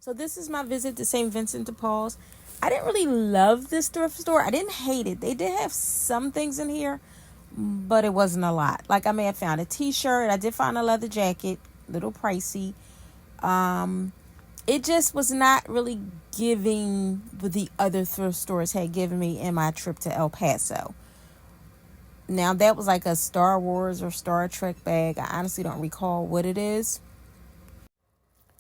So this is my visit to St Vincent de Paul's. I didn't really love this thrift store. I didn't hate it. They did have some things in here, but it wasn't a lot. Like I may have found a t-shirt. I did find a leather jacket, a little pricey. It just was not really giving what the other thrift stores had given me in my trip to El Paso. Now that was like a Star Wars or Star Trek bag. I honestly don't recall what it is.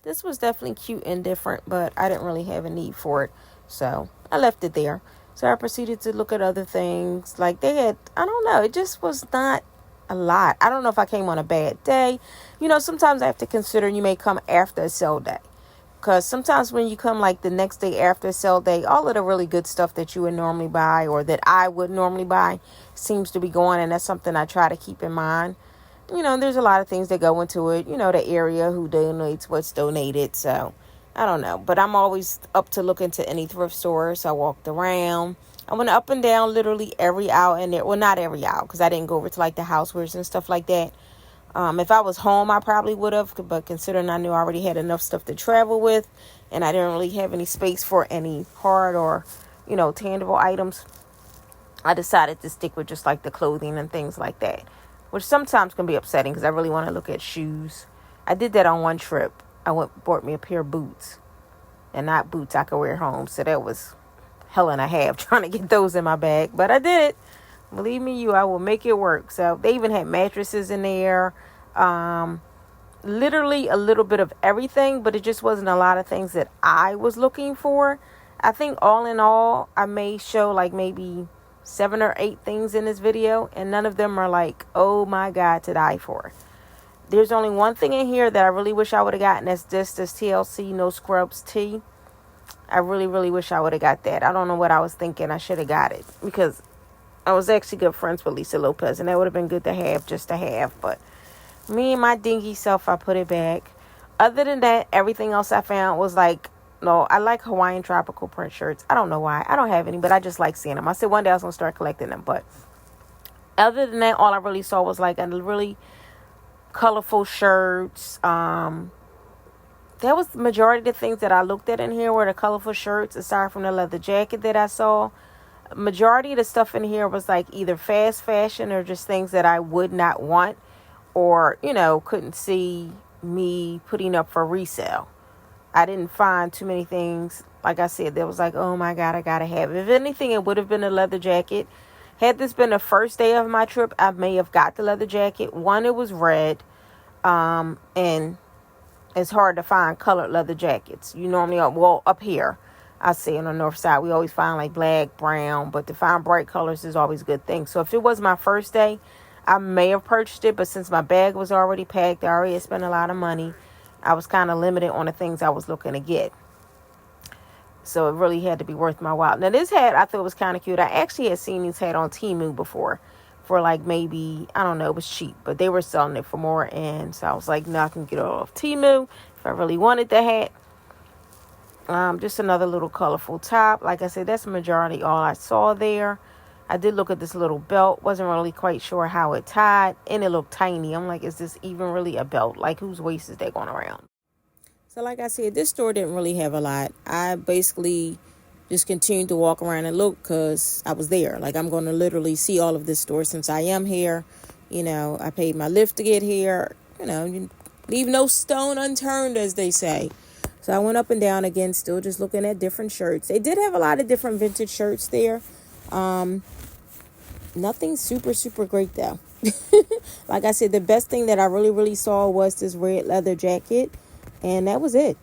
This was definitely cute and different, but I didn't really have a need for it. So I left it there. So I proceeded to look at other things. Like they had, I don't know, it just was not a lot. I don't know if I came on a bad day. You know, sometimes I have to consider you may come after a sale day. Because sometimes when you come like the next day after a sale day, all of the really good stuff that you would normally buy or that I would normally buy seems to be going. And that's something I try to keep in mind. You know, there's a lot of things that go into it. You know, the area, who donates, what's donated. So, I don't know. But I'm always up to look into any thrift store. So I walked around. I went up and down literally every aisle in there. Well, not every aisle because I didn't go over to like the housewares and stuff like that. If I was home, I probably would have. But considering I knew I already had enough stuff to travel with. And I didn't really have any space for any hard or, you know, tangible items. I decided to stick with just like the clothing and things like that. Which sometimes can be upsetting because I really want to look at shoes. I did that on one trip. I bought me a pair of boots. And not boots I could wear home. So that was hell and a half trying to get those in my bag. But I did it. Believe me, I will make it work. So they even had mattresses in there. Literally a little bit of everything. But it just wasn't a lot of things that I was looking for. I think all in all, I may show like maybe 7 or 8 things in this video, and none of them are like, oh my God, to die for. There's only one thing in here that I really wish I would have gotten. That's this TLC No Scrubs tee. I really, really wish I would have got that. I don't know what I was thinking. I should have got it because I was actually good friends with Lisa Lopez, and that would have been good to have, just to have. But me and my dingy self, I put it back. Other than that, everything else I found was like, no, I like Hawaiian tropical print shirts. I don't know why. I don't have any, but I just like seeing them. I said one day I was going to start collecting them. But other than that, all I really saw was like a really colorful shirts. That was the majority of the things that I looked at in here were the colorful shirts, aside from the leather jacket that I saw. Majority of the stuff in here was like either fast fashion or just things that I would not want or, you know, couldn't see me putting up for resale. I didn't find too many things, like I said, that was like, oh my God, I gotta have it. If anything, it would have been a leather jacket. Had this been the first day of my trip, I may have got the leather jacket. One, it was red, and it's hard to find colored leather jackets. You normally, well, up here, I see on the north side, we always find like black, brown, but to find bright colors is always a good thing. So if it was my first day, I may have purchased it, but since my bag was already packed, I already had spent a lot of money. I was kind of limited on the things I was looking to get. So it really had to be worth my while. Now this hat I thought was kind of cute. I actually had seen this hat on Temu before for like maybe, I don't know, it was cheap. But they were selling it for more. And so I was like, no, I can get it off Temu if I really wanted the hat. Just another little colorful top. Like I said, that's the majority all I saw there. I did look at this little belt. Wasn't really quite sure how it tied. And it looked tiny. I'm like, is this even really a belt? Like, whose waist is that going around? So, like I said, this store didn't really have a lot. I basically just continued to walk around and look because I was there. Like, I'm going to literally see all of this store since I am here. You know, I paid my Lyft to get here. You know, you leave no stone unturned, as they say. So, I went up and down again, still just looking at different shirts. They did have a lot of different vintage shirts there. Nothing super, super great, though. Like I said, the best thing that I really, really saw was this red leather jacket. And that was it.